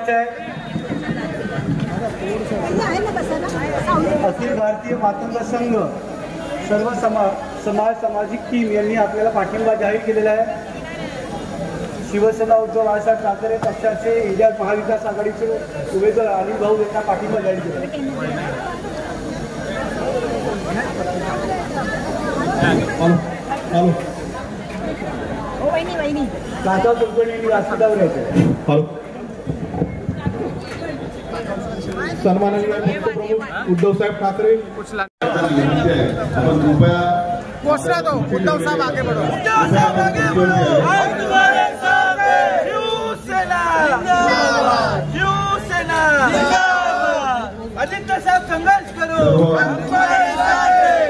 महत्वाचे आहे। अखिल भारतीय मातंग संघ सर्व सामाजिक टीम यांनी आपल्याला पाठिंबा जाहीर केलेला आहे। शिवसेना उद्धव बाळासाहेब ठाकरे पक्षाचे इंडिया महाविकास आघाडीचे उमेदवार अनिल भाऊ यांना पाठिंबा जाहीर केला। काका कुलकर्णी व्यासपीठावर यायचे। सन्माननीय उद्धव साहेब ठाकरे घोषणा दो। उद्धव साहब आगे बढ़ो। उद्धव साहब आगे बढ़ो। हम तुम्हारे साथ हैं। शिवसेना शिवसेना आदित्य साहब संघर्ष करो। हम तुम्हारे साथ हैं।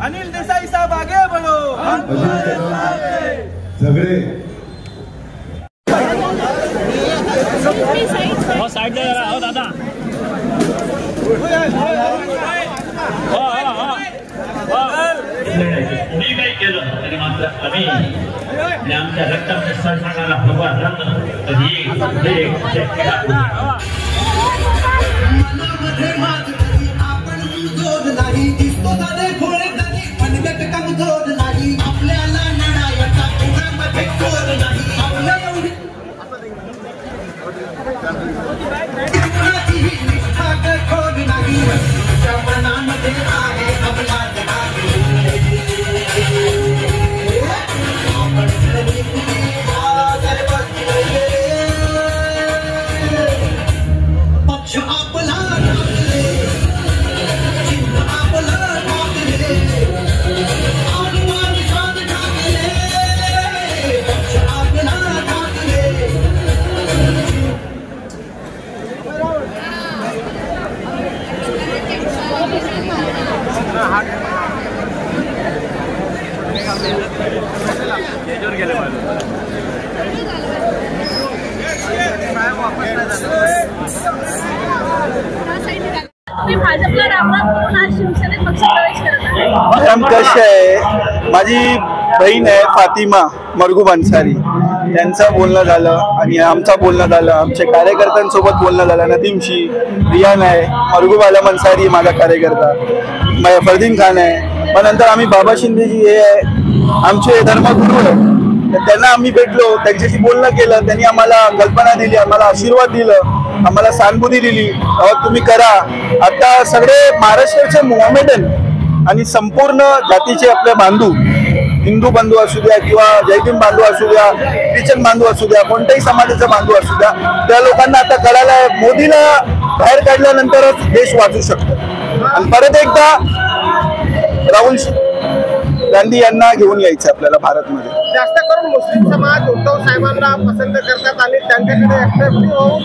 अनिल देसाई साहब आगे बढ़ो। हम तुम्हारे साथ हैं। सगळे साइड हो दादा। मी काही केलं तरी मात्र आम्ही आमच्या रक्ताच्या सणसाला भगवान रंग कधी आपण जोड नाही दिसतो दादे भोळे दादी पण काम जोड नाही आपल्याला नाणायचा कुणामध्ये जोड नाही आपल्या एवढी कुणाचीही निष्ठा खोड नाही तुझ्या मनामध्ये आहे आपला पक्ष आपला चिन्ह आपला पक्ष आपला भाजपला रामराम आज शिवसेनेत पक्ष प्रवेश करत आहे। मॅडम कसे आहे, माझी बहीण आहे फातिमा मरगूब अन्सारी, त्यांचं बोलणं झालं आणि आमचं बोलणं झालं, आमच्या कार्यकर्त्यांसोबत बोलणं झालं। नदीमशी रियान आहे, मरगूब आलम अन्सारी माझा कार्यकर्ता, फरदीन खान आहे। मग नंतर आम्ही बाबा शिंदेजी हे आहे आमचे धर्मगुरू आहे, त्यांना आम्ही भेटलो, त्यांच्याशी बोलणं केलं, त्यांनी आम्हाला कल्पना दिली, आम्हाला आशीर्वाद दिलं, आम्हाला सहानुभूती दिली, तुम्ही करा। आता सगळे महाराष्ट्राचे मोहम्मदन आणि संपूर्ण जातीचे आपले बांधू, हिंदू बांधू असू द्या किंवा जैन बांधू असू द्या, ख्रिश्चन बांधू असू द्या, कोणत्याही समाजाचा बांधू असू द्या, त्या लोकांना आता कळालं आहे मोदीला बाहेर काढल्यानंतरच देश वाचू शकतो। आणि परत एकदा राहुल गांधी यांना घेऊन यायचं आपल्याला भारतमध्ये। जास्त करून मुस्लिम समाज उद्धव साहेबांना पसंत करतात आणि त्यांच्याकडे ऍक्टिव्ह होऊन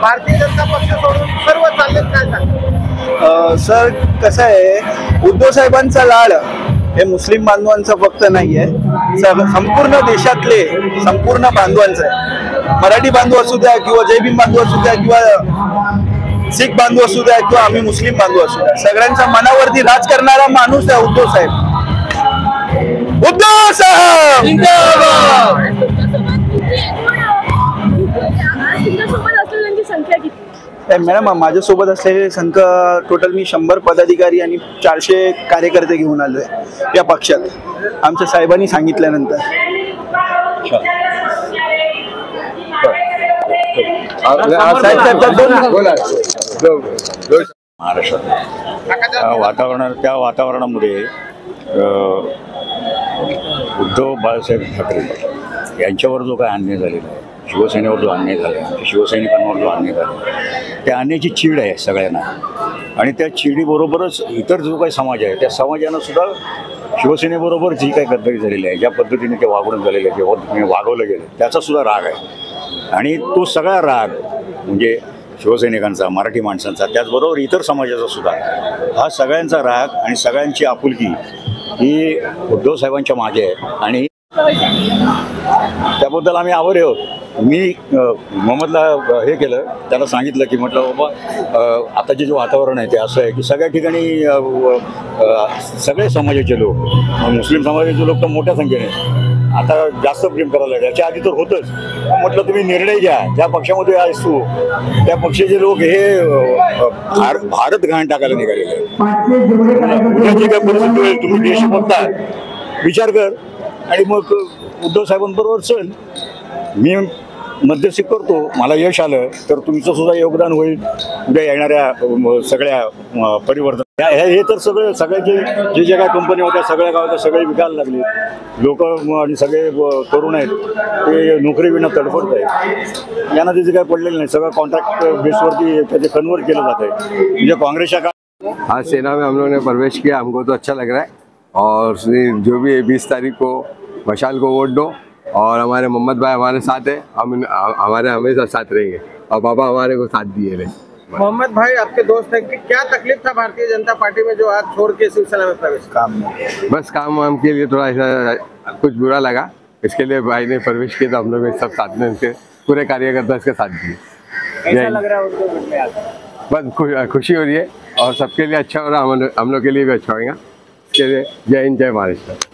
भारतीय जनता पक्ष सोडून सर्व चाललेत, काय सांगतात? सर कसं आहे, उद्धव साहेबांचा लाड हे मुस्लिम बांधवांचं फक्त नाही आहे, संपूर्ण देशातले संपूर्ण बांधवांचं आहे। मराठी बांधव असू द्या किंवा जय भीम बांधव असू द्या किंवा सिख बांधव असू द्या किंवा आम्ही मुस्लिम बांधव असू द्या, सगळ्यांच्या मनावरती राज करणारा माणूस आहे उद्धव साहेब। उद्धव साहेब मॅडम, माझ्यासोबत असलेले संख्या टोटल मी 100 पदाधिकारी आणि 400 कार्यकर्ते घेऊन आलोय या पक्षात, आमच्या साहेबांनी सांगितल्यानंतर। महाराष्ट्रात त्या वातावरणामध्ये उद्धव बाळासाहेब ठाकरे यांच्यावर जो काय अन्याय झालेला आहे, शिवसेनेवर जो अन्याय झाला आहे, शिवसैनिकांवर जो अन्याय झाला आहे, त्या अन्यायाची चीड आहे सगळ्यांना। आणि त्या चिडीबरोबरच इतर जो काही समाज आहे त्या समाजानं सुद्धा शिवसेनेबरोबर जी काही गद्दारी झालेली आहे, ज्या पद्धतीने ते वागणूक झालेलं आहे, ज्या पद्धतीने वागवलं गेलं, त्याचा सुद्धा राग आहे। आणि तो सगळा राग म्हणजे शिवसैनिकांचा, मराठी माणसांचा, त्याचबरोबर इतर समाजाचा सुद्धा, हा सगळ्यांचा राग आणि सगळ्यांची आपुलकी ही उद्धव साहेबांच्या मागे आहे आणि त्याबद्दल आम्ही आभारी आहोत। मी मोहम्मदला हे केलं, त्याला सांगितलं की म्हटलं बाबा आताचे जे वातावरण आहे ते असं आहे की सगळ्या ठिकाणी सगळे समाजाचे लोक, मुस्लिम समाजाचे लोक तर मोठ्या संख्येने आता जास्त प्रेम करायला लागले. याच्या आधी तर होतच. म्हटलं तुम्ही निर्णय घ्या, ज्या पक्षामध्ये आहेस तू त्या पक्षाचे लोक हे भारत घाण टाकायला निघालेले आहेत. उद्या जी काय परिस्थिती होईल तुम्ही देश बघता, विचार कर आणि मग उद्धव साहेबांबरोबर चल. मी मध्यस्थी करतो, मला यश आलं तर तुमचं सुद्धा योगदान होईल उद्या येणाऱ्या सगळ्या परिवर्तन. हे तर सगळ्याचे जे काय कंपनी होत्या सगळ्या गावाच्या सगळे विकायला लागले. लोक आणि सगळे तरुण आहेत ते नोकरी विना तडफडत आहेत. यांना त्याचे काय पडलेलं नाही. सगळं कॉन्ट्रॅक्ट बेसवरती त्याचे कन्वर्ट केलं जात आहे. म्हणजे काँग्रेसच्या काळात आज सेना में हम लोगों ने प्रवेश किया, हमको तो अच्छा लग रहा है. और जो भी है 20 तारीख को मशाल को वोट दो और हमारे मोहम्मद भाई हमारे साथ है, हम हमारे हमेशा साथ रहेंगे और बाबा हमारे को साथ दिए रहे. मोहम्मद भाई आपके दोस्त हैं कि क्या तकलीफ था भारतीय जनता पार्टी में जो आज छोड़ के शिवसेना में प्रवेश किया? बस काम वाम के लिए थोड़ा ऐसा कुछ बुरा लगा, इसके लिए भाई ने प्रवेश किया तो हम लोग सब साथ में उनके पूरे कार्यकर्ता इसके साथ दिए. कैसा लग रहा है उनको मिलने आते? बस खुशी हो रही है और सबके लिए अच्छा हो रहा है, हम लोग के लिए भी अच्छा होगा. इसके लिए जय हिंद जय महाराष्ट्र.